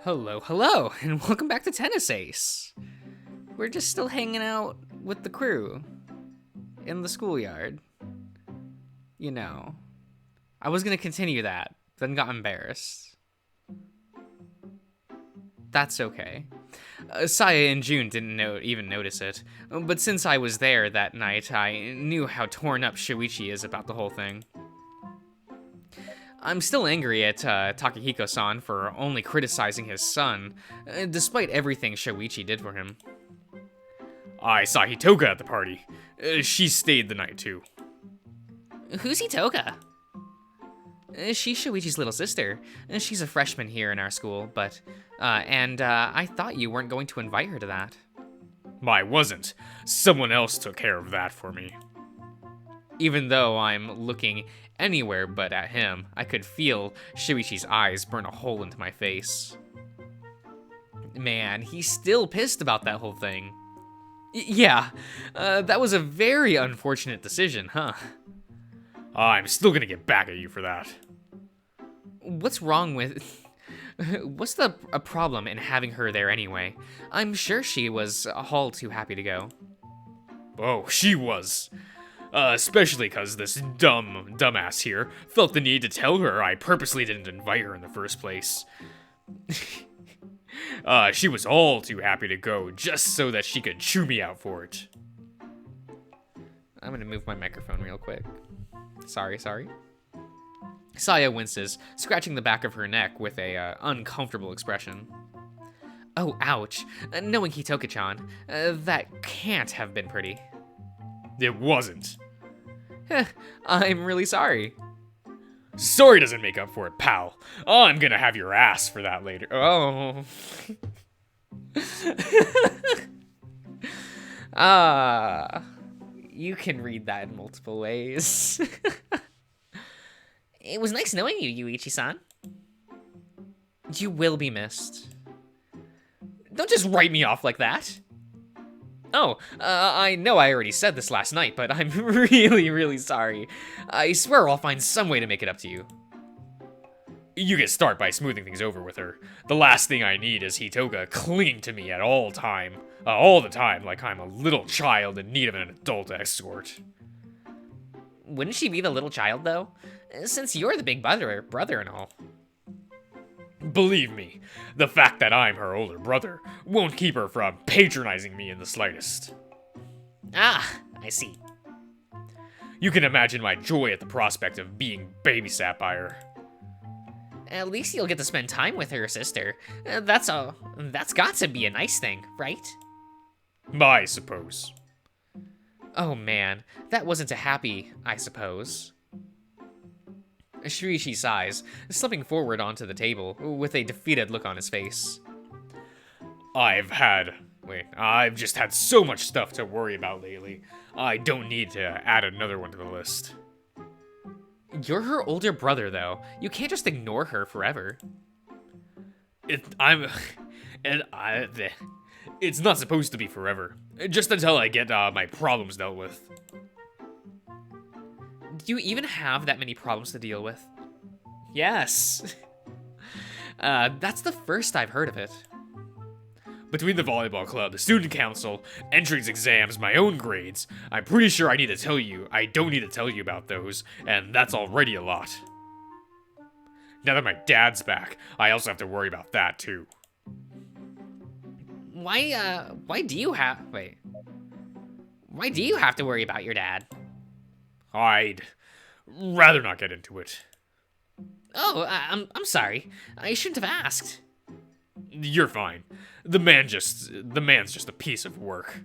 Hello, and welcome back to Tennis Ace. We're just still hanging out with the crew in the schoolyard. You know, I was gonna continue that, then got embarrassed. That's okay. Saya and June didn't even notice it, but since I was there that night, I knew how torn up Shuichi is about the whole thing. I'm still angry at Takahiko-san for only criticizing his son, despite everything Shoichi did for him. I saw Hitoka at the party. She stayed the night too. Who's Hitoka? She's Shoichi's little sister. She's a freshman here in our school, but, I thought you weren't going to invite her to that. I wasn't. Someone else took care of that for me. Even though I'm looking anywhere but at him, I could feel Shuichi's eyes burn a hole into my face. Man, he's still pissed about that whole thing. Yeah, that was a very unfortunate decision, huh? I'm still gonna get back at you for that. What's wrong with... What's the problem in having her there anyway? I'm sure she was all too happy to go. Oh, she was. Especially because this dumbass here felt the need to tell her I purposely didn't invite her in the first place. She was all too happy to go just so that she could chew me out for it. I'm gonna move my microphone real quick. Sorry. Saya winces, scratching the back of her neck with a uncomfortable expression. Oh, ouch. Knowing Hitoka-chan, that can't have been pretty. It wasn't. I'm really sorry. Sorry doesn't make up for it, pal. I'm gonna have your ass for that later. Oh. You can read that in multiple ways. It was nice knowing you, Yuichi-san. You will be missed. Don't just write me off like that. Oh, I know I already said this last night, but I'm really sorry. I swear I'll find some way to make it up to you. You can start by smoothing things over with her. The last thing I need is Hitoka clinging to me at all the time, like I'm a little child in need of an adult escort. Wouldn't she be the little child, though? Since you're the big brother and all. Believe me, the fact that I'm her older brother won't keep her from patronizing me in the slightest. Ah, I see. You can imagine my joy at the prospect of being babysat by her. At least you'll get to spend time with her sister. That's got to be a nice thing, right? I suppose. Oh man, that wasn't a happy, I suppose. Shuichi sighs, slipping forward onto the table, with a defeated look on his face. I've just had so much stuff to worry about lately. I don't need to add another one to the list. You're her older brother, though. You can't just ignore her forever. It's not supposed to be forever. Just until I get my problems dealt with. Do you even have that many problems to deal with? Yes. That's the first I've heard of it. Between the volleyball club, the student council, entrance exams, my own grades, I'm pretty sure I don't need to tell you about those, and that's already a lot. Now that my dad's back, I also have to worry about that too. Why do you have to worry about your dad? I'd rather not get into it. Oh, I'm sorry. I shouldn't have asked. You're fine. The man's just a piece of work.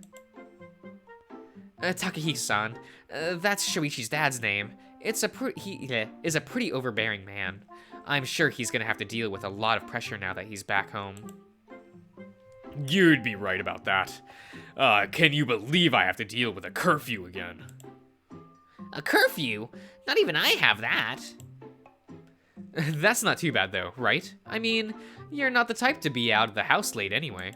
Takahiko-san, that's Shoichi's dad's name. He is a pretty overbearing man. I'm sure he's gonna have to deal with a lot of pressure now that he's back home. You'd be right about that. Can you believe I have to deal with a curfew again? A curfew? Not even I have that. That's not too bad though, right? I mean, you're not the type to be out of the house late anyway.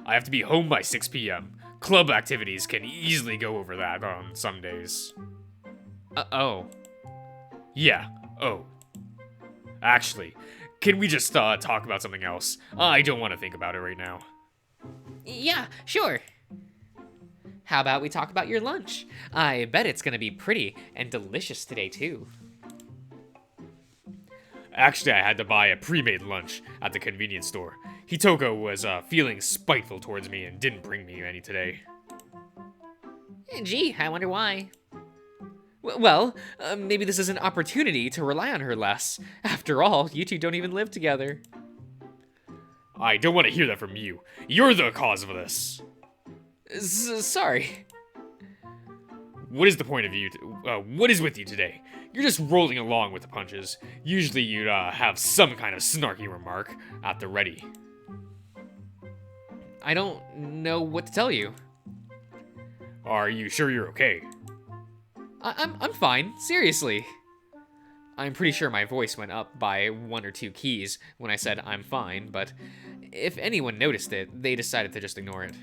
I have to be home by 6 p.m. Club activities can easily go over that on some days. Oh. Yeah, oh. Actually, can we just talk about something else? I don't want to think about it right now. Yeah, sure. How about we talk about your lunch? I bet it's gonna be pretty and delicious today, too. Actually, I had to buy a pre-made lunch at the convenience store. Hitoko was feeling spiteful towards me and didn't bring me any today. Gee, I wonder why. Well, maybe this is an opportunity to rely on her less. After all, you two don't even live together. I don't want to hear that from you. You're the cause of this. Sorry. What is the point of you? What is with you today? You're just rolling along with the punches. Usually you'd have some kind of snarky remark at the ready. I don't know what to tell you. Are you sure you're okay? I'm fine, seriously. I'm pretty sure my voice went up by 1 or 2 keys when I said I'm fine, but if anyone noticed it, they decided to just ignore it.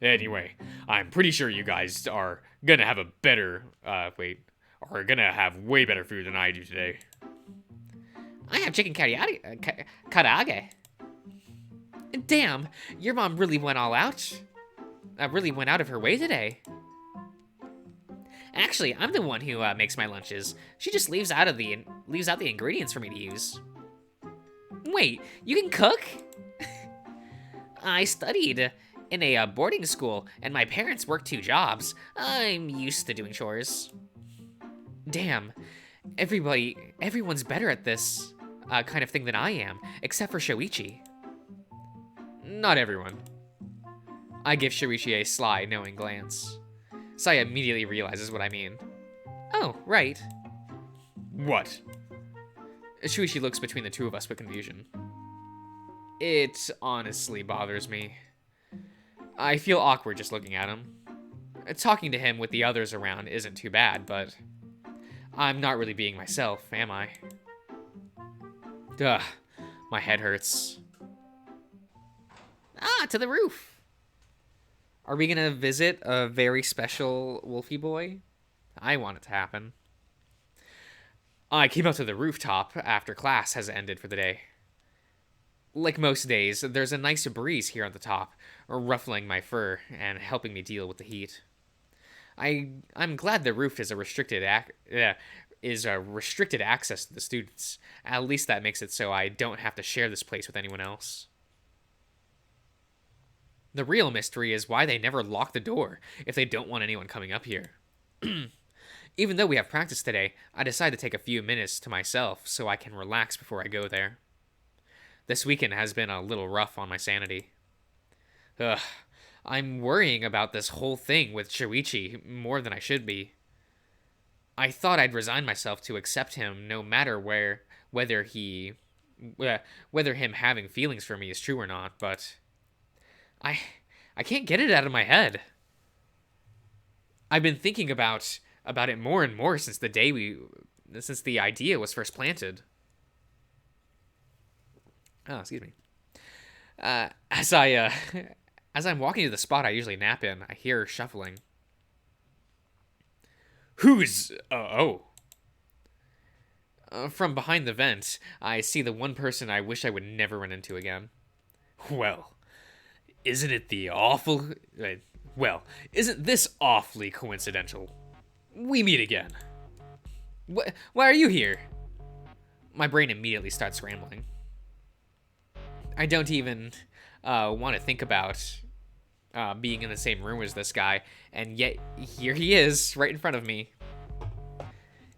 Anyway, I'm pretty sure you guys are gonna have are gonna have way better food than I do today. I have chicken karaage. Damn, your mom really went all out. Really went out of her way today. Actually, I'm the one who makes my lunches. She just leaves out the ingredients for me to use. Wait, you can cook? I studied in a boarding school, and my parents work 2 jobs. I'm used to doing chores. Damn, everyone's better at this kind of thing than I am, except for Shoichi. Not everyone. I give Shoichi a sly, knowing glance. Saya immediately realizes what I mean. Oh, right. What? Shuichi looks between the two of us with confusion. It honestly bothers me. I feel awkward just looking at him. Talking to him with the others around isn't too bad, but I'm not really being myself, am I? Ugh, my head hurts. Ah, to the roof. Are we gonna visit a very special Wolfie boy? I want it to happen. I came out to the rooftop after class has ended for the day. Like most days, there's a nice breeze here on the top, ruffling my fur and helping me deal with the heat. I'm glad the roof is a restricted access to the students. At least that makes it so I don't have to share this place with anyone else. The real mystery is why they never lock the door if they don't want anyone coming up here. Even though we have practice today, I decided to take a few minutes to myself so I can relax before I go there. This weekend has been a little rough on my sanity. Ugh, I'm worrying about this whole thing with Shoichi more than I should be. I thought I'd resign myself to accept him no matter whether him having feelings for me is true or not, but I can't get it out of my head. I've been thinking about it more and more since the idea was first planted. Oh, excuse me. As I'm walking to the spot I usually nap in, I hear shuffling. Who's From behind the vent, I see the one person I wish I would never run into again. Well, isn't this awfully coincidental? We meet again. Why are you here? My brain immediately starts scrambling. I don't even want to think about being in the same room as this guy, and yet here he is, right in front of me.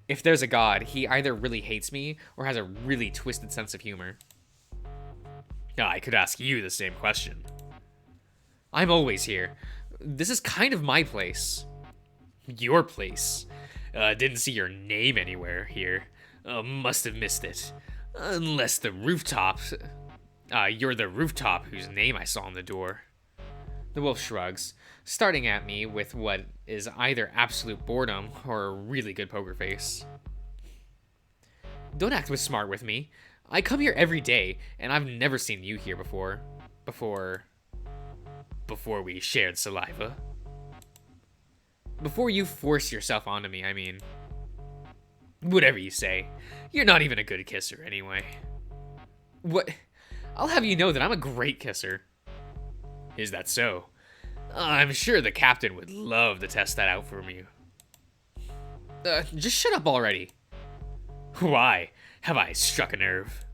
If there's a god, he either really hates me or has a really twisted sense of humor. I could ask you the same question. I'm always here. This is kind of my place. Your place? Didn't see your name anywhere here. Must have missed it. Unless the rooftop... you're the rooftop whose name I saw on the door. The wolf shrugs, starting at me with what is either absolute boredom or a really good poker face. Don't act smart with me. I come here every day, and I've never seen you here before. Before we shared saliva. Before you force yourself onto me, I mean. Whatever you say. You're not even a good kisser anyway. What? I'll have you know that I'm a great kisser. Is that so? I'm sure the captain would love to test that out from you. Just shut up already. Why? Have I struck a nerve?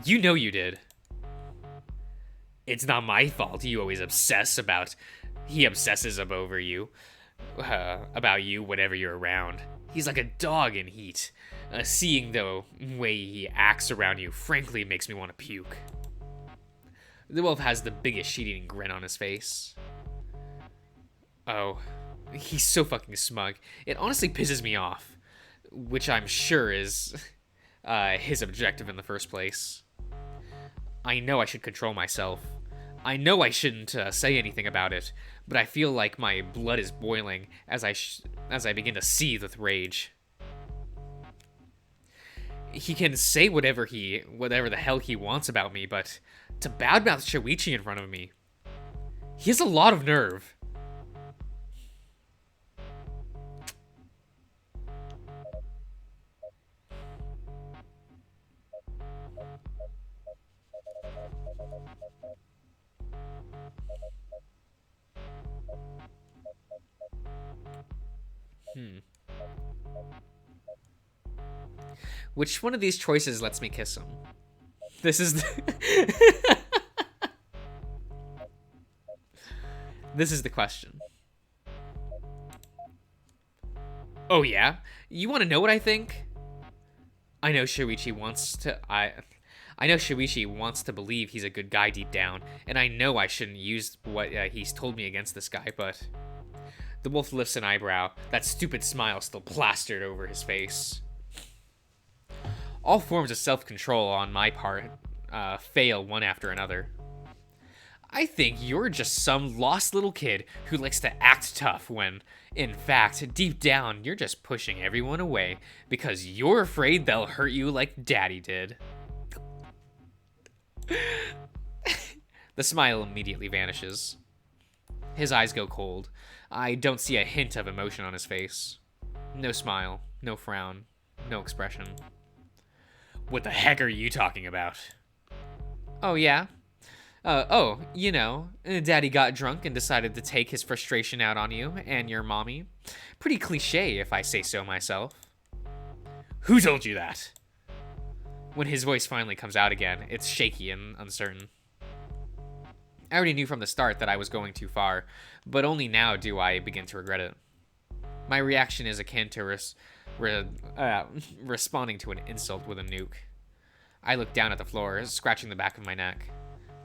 You know you did. It's not my fault you always obsess about... He obsesses over you. About you whenever you're around. He's like a dog in heat. Seeing the way he acts around you frankly makes me want to puke. The wolf has the biggest shit-eating grin on his face. Oh, he's so fucking smug. It honestly pisses me off. Which I'm sure is his objective in the first place. I know I should control myself. I know I shouldn't say anything about it, but I feel like my blood is boiling as I begin to seethe with rage. He can say whatever the hell he wants about me, but to badmouth Shoichi in front of me, he has a lot of nerve. Which one of these choices lets me kiss him? This is This is the question. Oh yeah? You want to know what I think? I know Shoichi wants to believe he's a good guy deep down, and I know I shouldn't use what he's told me against this guy, but... The wolf lifts an eyebrow, that stupid smile still plastered over his face. All forms of self-control on my part fail one after another. I think you're just some lost little kid who likes to act tough when, in fact, deep down, you're just pushing everyone away because you're afraid they'll hurt you like Daddy did. The smile immediately vanishes. His eyes go cold. I don't see a hint of emotion on his face. No smile, no frown, no expression. What the heck are you talking about? Oh, yeah? You know, Daddy got drunk and decided to take his frustration out on you and your mommy. Pretty cliche, if I say so myself. Who told you that? When his voice finally comes out again, it's shaky and uncertain. I already knew from the start that I was going too far, but only now do I begin to regret it. My reaction is akin to responding to an insult with a nuke. I look down at the floor, scratching the back of my neck.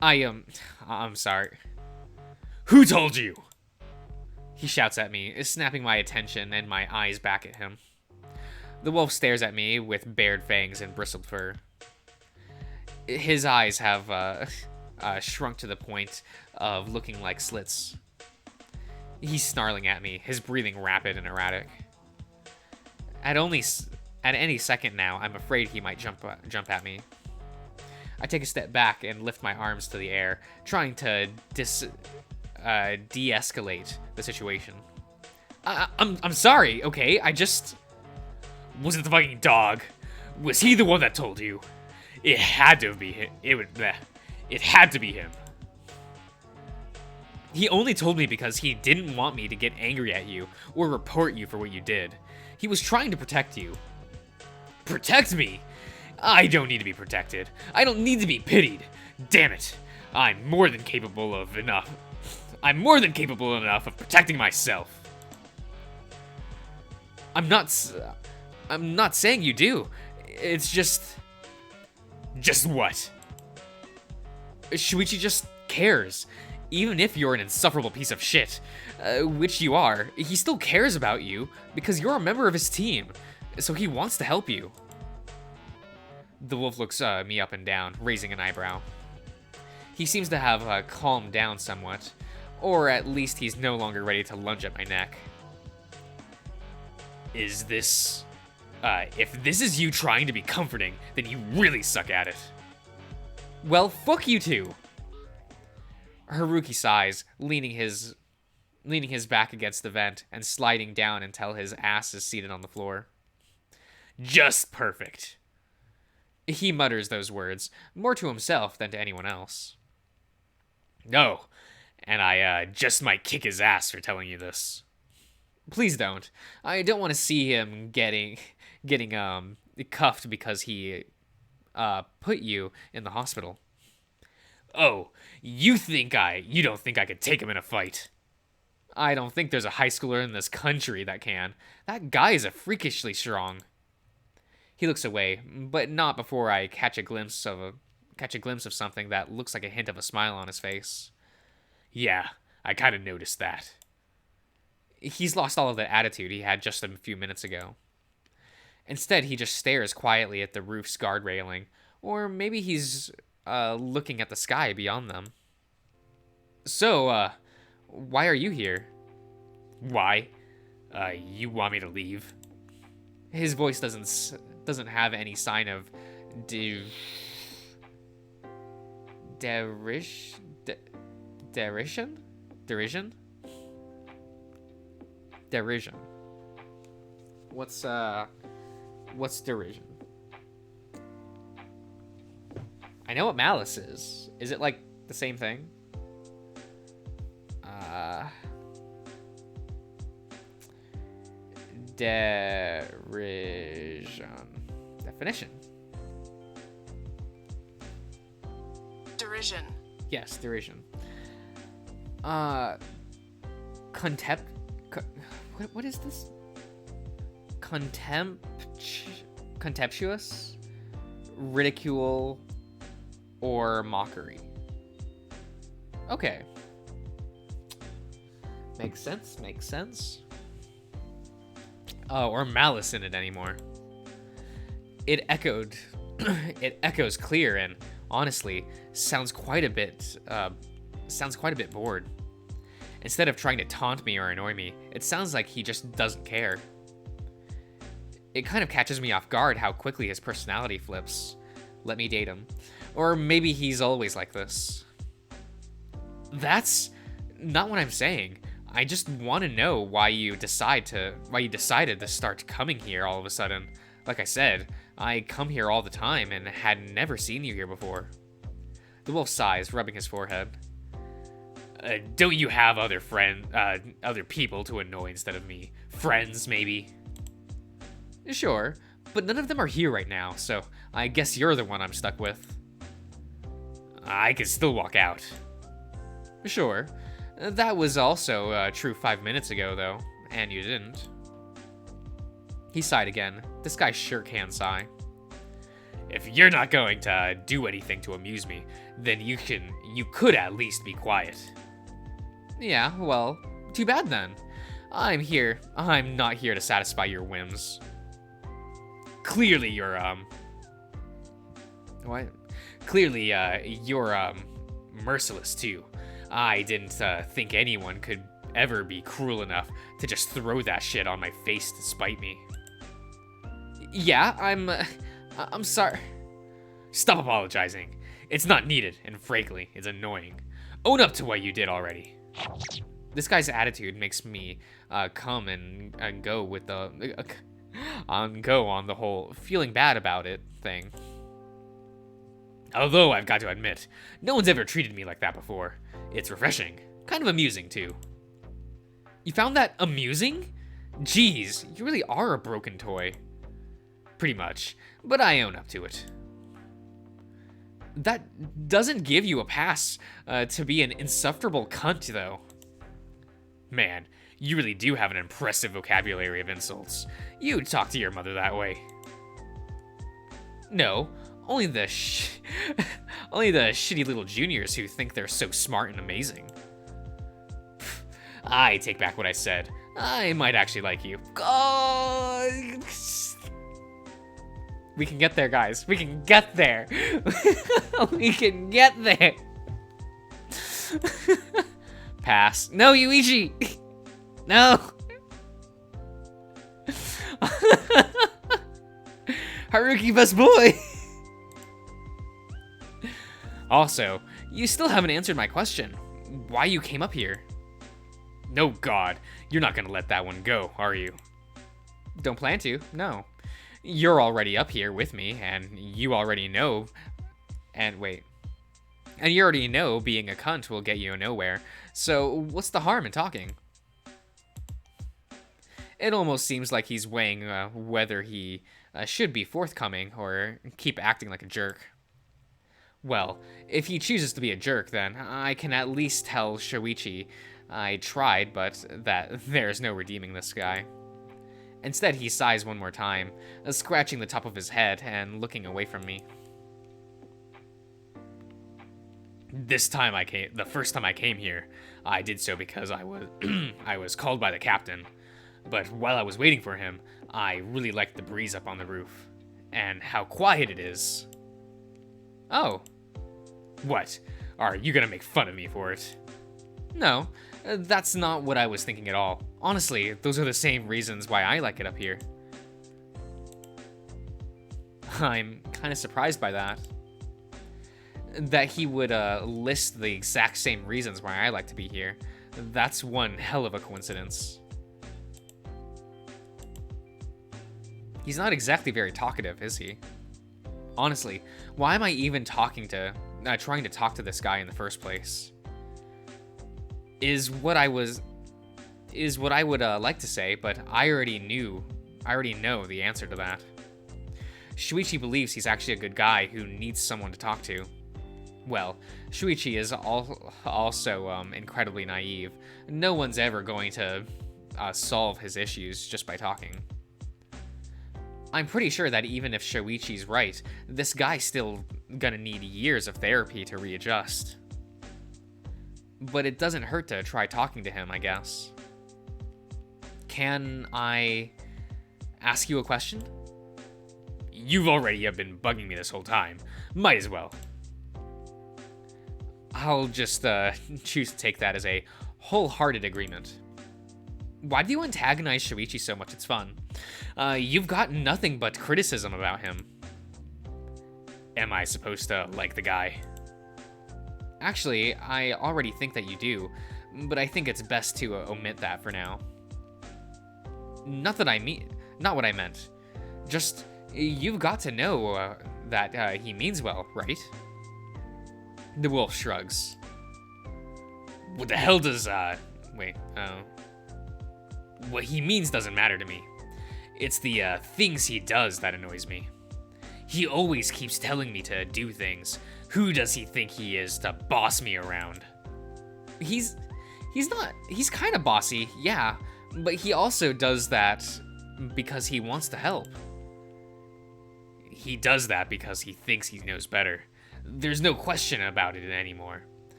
I'm sorry. Who told you? He shouts at me, snapping my attention and my eyes back at him. The wolf stares at me with bared fangs and bristled fur. His eyes have shrunk to the point of looking like slits. He's snarling at me, his breathing rapid and erratic. At any second now, I'm afraid he might jump at me. I take a step back and lift my arms to the air, trying to de-escalate the situation. I'm sorry, okay? Was it the fucking dog? Was he the one that told you? It had to be him. It had to be him. He only told me because he didn't want me to get angry at you or report you for what you did. He was trying to protect you. Protect me? I don't need to be protected. I don't need to be pitied. Damn it. I'm more than capable enough of protecting myself. I'm not saying you do. It's just... Just what? Shuichi just cares. Even if you're an insufferable piece of shit, which you are, he still cares about you because you're a member of his team, so he wants to help you. The wolf looks me up and down, raising an eyebrow. He seems to have calmed down somewhat, or at least he's no longer ready to lunge at my neck. Is this... if this is you trying to be comforting, then you really suck at it. Well, fuck you too. Haruki sighs, leaning his back against the vent and sliding down until his ass is seated on the floor. Just perfect. He mutters those words, more to himself than to anyone else. No, and I just might kick his ass for telling you this. Please don't. I don't want to see him getting cuffed because he put you in the hospital. Oh, you don't think I could take him in a fight? I don't think there's a high schooler in this country that can. That guy is freakishly strong. He looks away, but not before I catch a glimpse of something that looks like a hint of a smile on his face. Yeah, I kind of noticed that. He's lost all of the attitude he had just a few minutes ago. Instead, he just stares quietly at the roof's guard railing, or maybe he's looking at the sky beyond them. So, why are you here? Why? You want me to leave? His voice doesn't have any sign of derision. What's derision? I know what malice is. Is it like the same thing? Derision. Definition. Derision. Yes, derision. What is this? Contemptuous, ridicule, or mockery. Okay. Makes sense. Oh, or malice in it anymore. It echoes clear and honestly sounds quite a bit bored. Instead of trying to taunt me or annoy me, it sounds like he just doesn't care. It kind of catches me off guard how quickly his personality flips. Let me date him. Or maybe he's always like this. That's not what I'm saying. I just want to know why you decided to start coming here all of a sudden. Like I said, I come here all the time and had never seen you here before. The wolf sighs, rubbing his forehead. Don't you have other people to annoy instead of me? Friends, maybe? Sure, but none of them are here right now, so I guess you're the one I'm stuck with. I can still walk out. Sure. That was also true 5 minutes ago, though, and you didn't. He sighed again. This guy sure can sigh. If you're not going to do anything to amuse me, then you could at least be quiet. Yeah, well, too bad then. I'm not here to satisfy your whims. Clearly you're, What? Clearly, you're, merciless too. I didn't, think anyone could ever be cruel enough to just throw that shit on my face to spite me. Yeah, I'm sorry. Stop apologizing. It's not needed, and frankly, it's annoying. Own up to what you did already. This guy's attitude makes me come and go with the go on the whole feeling bad about it thing. Although I've got to admit, no one's ever treated me like that before. It's refreshing, kind of amusing too. You found that amusing? Jeez, you really are a broken toy. Pretty much, but I own up to it. That doesn't give you a pass to be an insufferable cunt, though. Man, you really do have an impressive vocabulary of insults. You'd talk to your mother that way. No, only the shitty little juniors who think they're so smart and amazing. I take back what I said. I might actually like you. God. We can get there, guys. We can get there. We can get there. Pass. No, Yuichi. No. Haruki, best boy. Also, you still haven't answered my question. Why you came up here? No, God. You're not gonna let that one go, are you? Don't plan to, no. You're already up here with me, and you already know. And wait. And you already know being a cunt will get you nowhere. So what's the harm in talking? It almost seems like he's weighing whether he should be forthcoming or keep acting like a jerk. Well, if he chooses to be a jerk, then I can at least tell Shoichi I tried, but that there's no redeeming this guy. Instead, he sighs one more time, scratching the top of his head and looking away from me. The first time I came here, I did so because I was I was called by the captain. But while I was waiting for him, I really liked the breeze up on the roof and how quiet it is. Oh. What? Are you gonna make fun of me for it? No, that's not what I was thinking at all. Honestly, those are the same reasons why I like it up here. I'm kind of surprised by that. That he would list the exact same reasons why I like to be here. That's one hell of a coincidence. He's not exactly very talkative, is he? Honestly, why am I even trying to talk to this guy in the first place? Is what I would like to say, but I already know the answer to that. Shuichi believes he's actually a good guy who needs someone to talk to. Well, Shuichi is also incredibly naive. No one's ever going to solve his issues just by talking. I'm pretty sure that even if Shoichi's right, this guy's still gonna need years of therapy to readjust. But it doesn't hurt to try talking to him, I guess. Can I ask you a question? You've already been bugging me this whole time. Might as well. I'll just choose to take that as a wholehearted agreement. Why do you antagonize Shuichi so much? It's fun. You've got nothing but criticism about him. Am I supposed to like the guy? Actually, I already think that you do, but I think it's best to omit that for now. Not what I meant. Just, you've got to know that he means well, right? The wolf shrugs. What the hell does, what he means doesn't matter to me. It's the things he does that annoys me. He always keeps telling me to do things. Who does he think he is to boss me around? He's kind of bossy, yeah, but he also does that because he wants to help. He does that because he thinks he knows better. There's no question about it anymore.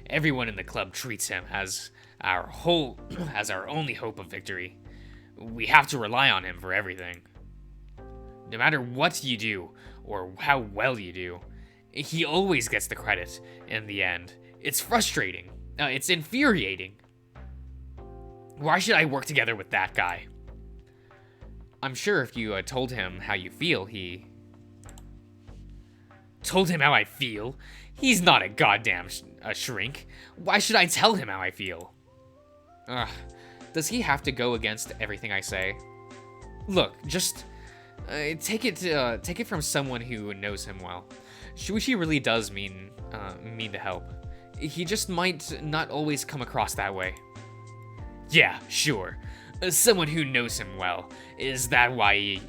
Everyone in the club treats him as our only hope of victory. We have to rely on him for everything. No matter what you do, or how well you do, he always gets the credit in the end. It's frustrating. It's infuriating. Why should I work together with that guy? I'm sure if you told him how you feel, he... Told him how I feel? He's not a goddamn shrink. Why should I tell him how I feel? Ugh. Does he have to go against everything I say? Look, just take it from someone who knows him well. Shuichi really does mean to help. He just might not always come across that way. Yeah, sure. Someone who knows him well. Is that why you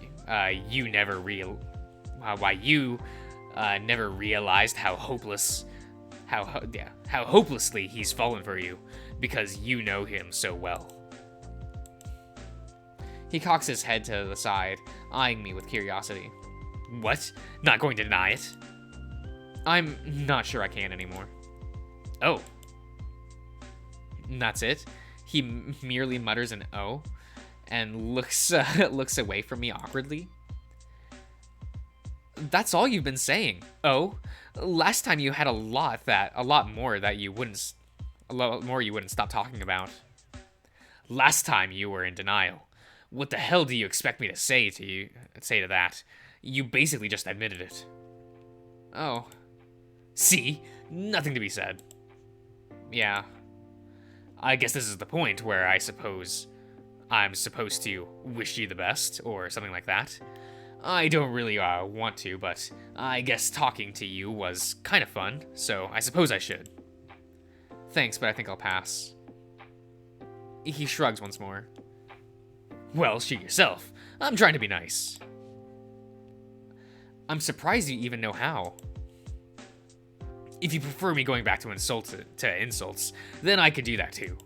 never realized how hopelessly he's fallen for you? Because you know him so well. He cocks his head to the side, eyeing me with curiosity. What? Not going to deny it? I'm not sure I can anymore. Oh. And that's it? He merely mutters an "oh" and looks away from me awkwardly. That's all you've been saying. Oh, last time you had a lot more you wouldn't stop talking about. Last time you were in denial. What the hell do you expect me to say to that? You basically just admitted it. Oh. See? Nothing to be said. Yeah. I guess this is the point where I suppose I'm supposed to wish you the best, or something like that. I don't really want to, but I guess talking to you was kind of fun, so I suppose I should. Thanks, but I think I'll pass. He shrugs once more. Well, shoot yourself. I'm trying to be nice. I'm surprised you even know how. If you prefer me going back to insults, then I could do that too.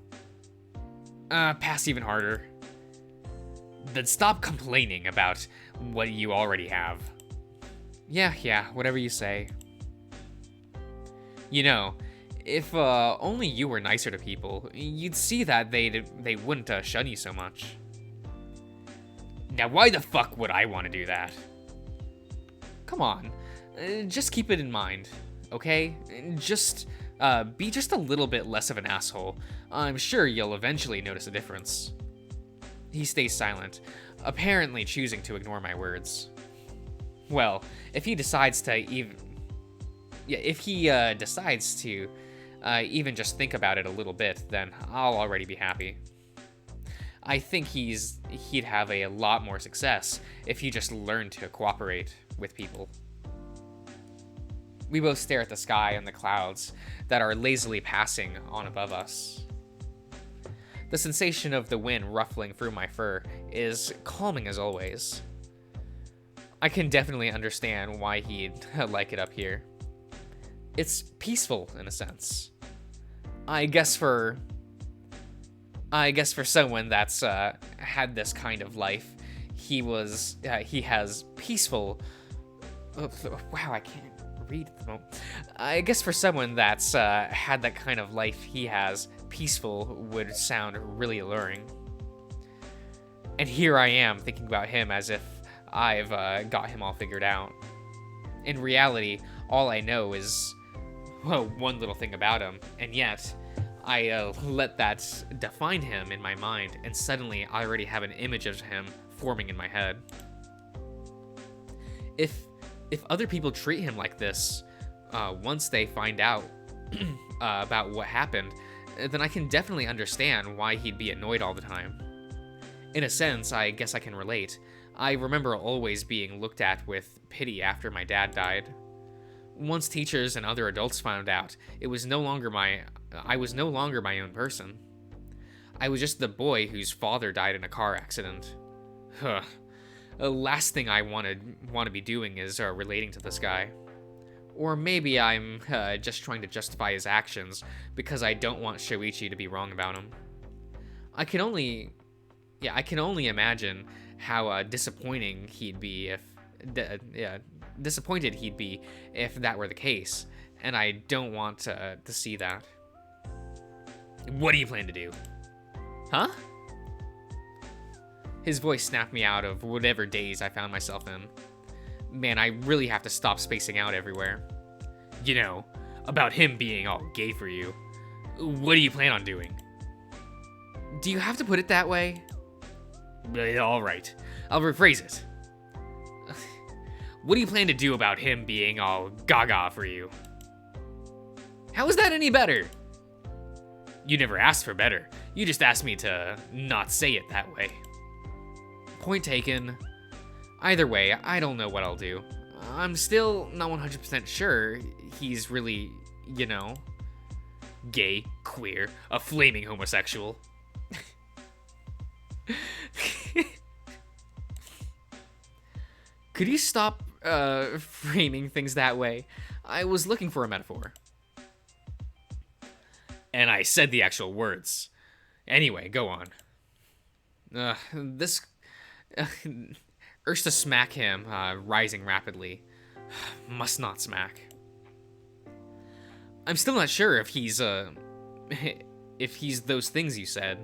Pass even harder. Then stop complaining about what you already have. Yeah, whatever you say. You know, if only you were nicer to people, you'd see that they wouldn't shun you so much. Now, why the fuck would I want to do that? Come on, just keep it in mind, okay? Just be just a little bit less of an asshole. I'm sure you'll eventually notice a difference. He stays silent, apparently choosing to ignore my words. Well, if he decides to even just think about it a little bit, then I'll already be happy. I think he'd have a lot more success if he just learned to cooperate with people. We both stare at the sky and the clouds that are lazily passing on above us. The sensation of the wind ruffling through my fur is calming as always. I can definitely understand why he'd like it up here. It's peaceful in a sense. I guess for someone that's had this kind of life, he has peaceful. Wow, I can't read at the moment. I guess for someone that's had that kind of life he has, peaceful would sound really alluring. And here I am thinking about him as if I've got him all figured out. In reality, all I know is, well, one little thing about him, and yet I let that define him in my mind, and suddenly I already have an image of him forming in my head. If other people treat him like this, once they find out about what happened, then I can definitely understand why he'd be annoyed all the time. In a sense, I guess I can relate. I remember always being looked at with pity after my dad died. Once teachers and other adults found out, I was no longer my own person. I was just the boy whose father died in a car accident. Huh. The last thing I want to be doing is relating to this guy. Or maybe I'm just trying to justify his actions because I don't want Shoichi to be wrong about him. I can only imagine how disappointed he'd be if that were the case, and I don't want to see that. What do you plan to do? Huh? His voice snapped me out of whatever daze I found myself in. Man, I really have to stop spacing out everywhere. You know, about him being all gay for you. What do you plan on doing? Do you have to put it that way? All right, I'll rephrase it. What do you plan to do about him being all gaga for you? How is that any better? You never asked for better. You just asked me to not say it that way. Point taken. Either way, I don't know what I'll do. I'm still not 100% sure he's really, gay, queer, a flaming homosexual. Could you stop framing things that way? I was looking for a metaphor. And I said the actual words. Anyway, go on. Urged to smack him, rising rapidly. Must not smack. I'm still not sure if he's those things you said.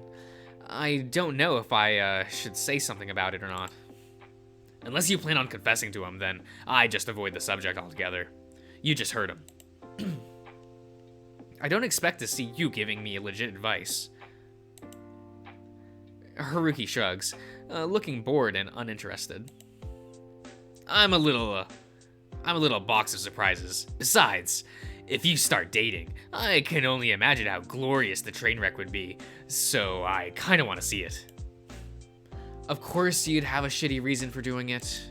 I don't know if I should say something about it or not. Unless you plan on confessing to him, then I just avoid the subject altogether. You just heard him. I don't expect to see you giving me legit advice. Haruki shrugs, looking bored and uninterested. I'm a little box of surprises. Besides, if you start dating, I can only imagine how glorious the train wreck would be, so I kind of want to see it. Of course you'd have a shitty reason for doing it.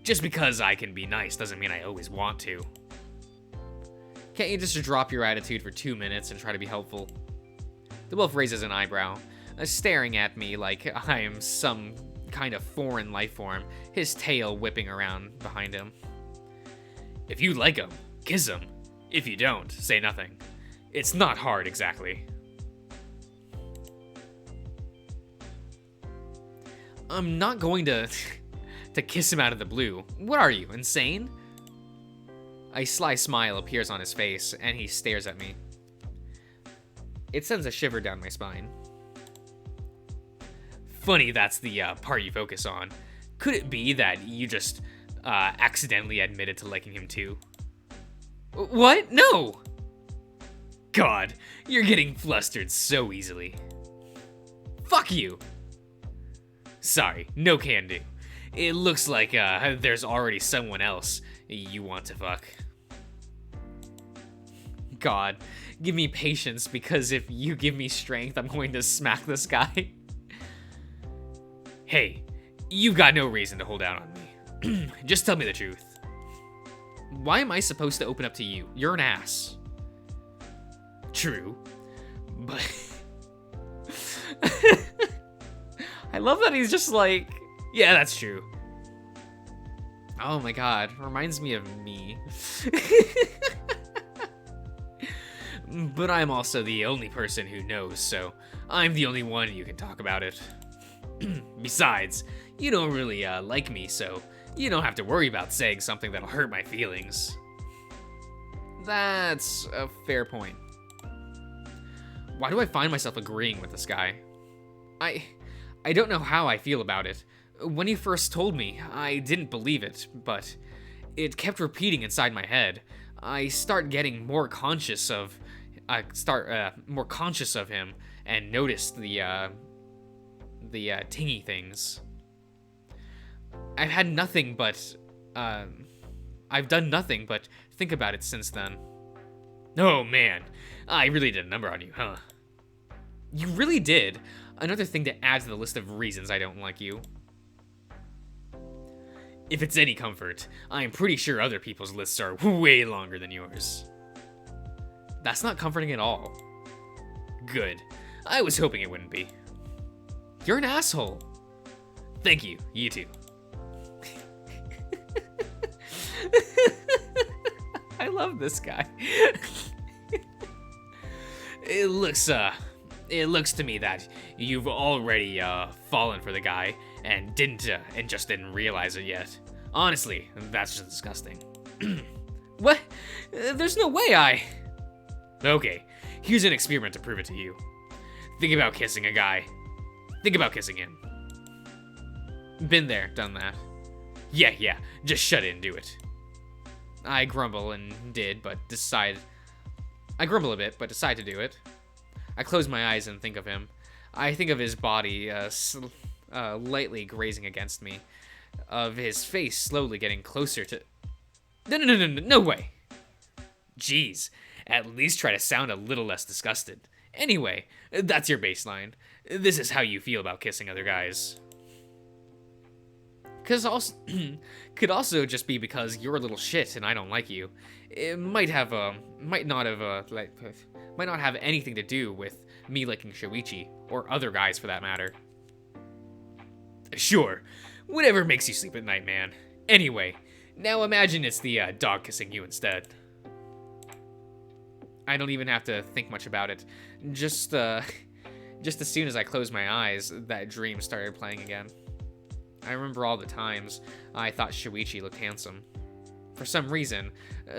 Just because I can be nice doesn't mean I always want to. Can't you just drop your attitude for 2 minutes and try to be helpful? The wolf raises an eyebrow, staring at me like I am some kind of foreign life form, his tail whipping around behind him. If you like him, kiss him. If you don't, say nothing. It's not hard, exactly. I'm not going to kiss him out of the blue. What are you, insane? A sly smile appears on his face, and he stares at me. It sends a shiver down my spine. Funny that's the part you focus on. Could it be that you just accidentally admitted to liking him too? What? No! God, you're getting flustered so easily. Fuck you! Sorry, no can do. It looks like there's already someone else you want to fuck. God, give me patience, because if you give me strength, I'm going to smack this guy. Hey, you've got no reason to hold out on me. Just tell me the truth. Why am I supposed to open up to you? You're an ass. True, but... I love that he's just like, yeah, that's true. Oh my god, reminds me of me. But I'm also the only person who knows, so I'm the only one you can talk about it. Besides, you don't really like me, so you don't have to worry about saying something that'll hurt my feelings. That's a fair point. Why do I find myself agreeing with this guy? I don't know how I feel about it. When he first told me, I didn't believe it, but it kept repeating inside my head. I start getting more conscious of him and noticed the tingy things. I've done nothing but think about it since then. Oh man, I really did a number on you, huh? You really did. Another thing to add to the list of reasons I don't like you. If it's any comfort, I am pretty sure other people's lists are way longer than yours. That's not comforting at all. Good. I was hoping it wouldn't be. You're an asshole. Thank you. You too. I love this guy. It looks to me that you've already fallen for the guy and just didn't realize it yet. Honestly, that's just disgusting. What? There's no way I... Okay, here's an experiment to prove it to you. Think about kissing a guy. Think about kissing him. Been there, done that. Yeah, just shut it and do it. I grumble a bit, but decide to do it. I close my eyes and think of him. I think of his body lightly grazing against me, of his face slowly getting closer to... No way! Jeez, at least try to sound a little less disgusted. Anyway, that's your baseline. This is how you feel about kissing other guys. Could also just be because you're a little shit and I don't like you. It might not have anything to do with me liking Shoichi, or other guys for that matter. Sure, whatever makes you sleep at night, man. Anyway, now imagine it's the dog kissing you instead. I don't even have to think much about it. Just as soon as I closed my eyes, that dream started playing again. I remember all the times I thought Shoichi looked handsome. For some reason,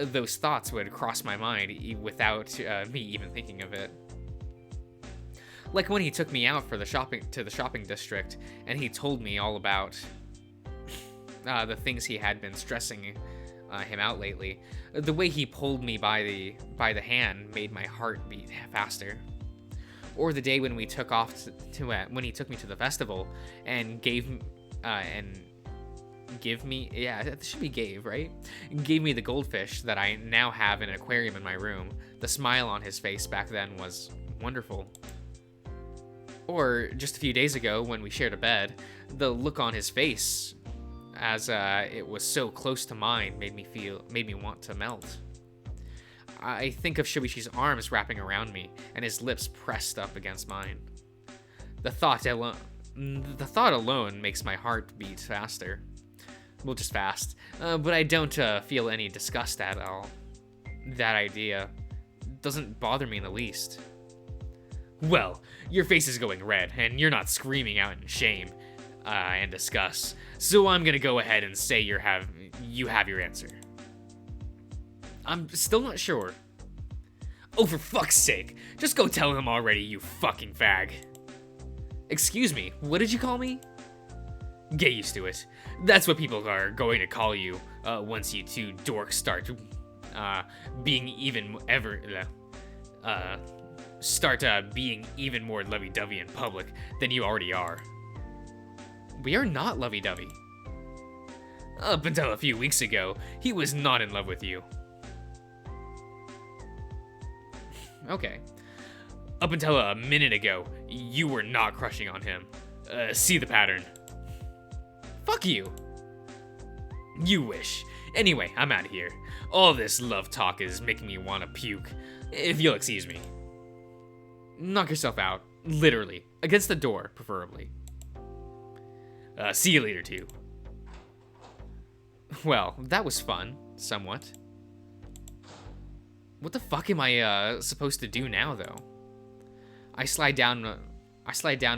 those thoughts would cross my mind without me even thinking of it. Like when he took me out to the shopping district, and he told me all about the things he had been stressing him out lately. The way he pulled me by the hand made my heart beat faster. Or the day when we took off when he took me to the festival and gave me, it should be gave, right? Gave me the goldfish that I now have in an aquarium in my room. The smile on his face back then was wonderful. Or just a few days ago when we shared a bed, the look on his face as it was so close to mine made me want to melt. I think of Shibishi's arms wrapping around me and his lips pressed up against mine. The thought alone makes my heart beat faster. Well, just fast. But I don't feel any disgust at all. That idea doesn't bother me in the least. Well, your face is going red, and you're not screaming out in shame and disgust. So I'm gonna go ahead and say you have your answer. I'm still not sure. Oh, for fuck's sake! Just go tell him already, you fucking fag. Excuse me, what did you call me? Get used to it. That's what people are going to call you once you two dorks start being even being even more lovey-dovey in public than you already are. We are not lovey-dovey. Up until a few weeks ago, he was not in love with you. Okay. Up until a minute ago, you were not crushing on him. See the pattern. Fuck you. You wish. Anyway, I'm out of here. All this love talk is making me want to puke. If you'll excuse me. Knock yourself out. Literally. Against the door, preferably. See you later, too. Well, that was fun. Somewhat. What the fuck am I supposed to do now, though? I slide down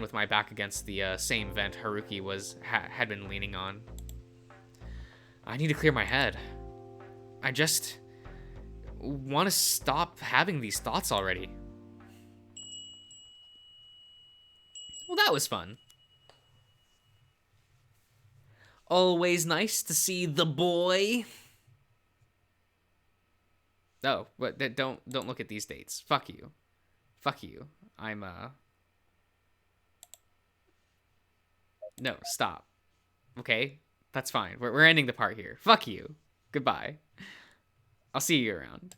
with my back against the same vent Haruki had been leaning on. I need to clear my head. I just want to stop having these thoughts already. Well, that was fun. Always nice to see the boy. Oh, but don't look at these dates. Fuck you. Fuck you. No, stop. Okay? That's fine. We're ending the part here. Fuck you. Goodbye. I'll see you around.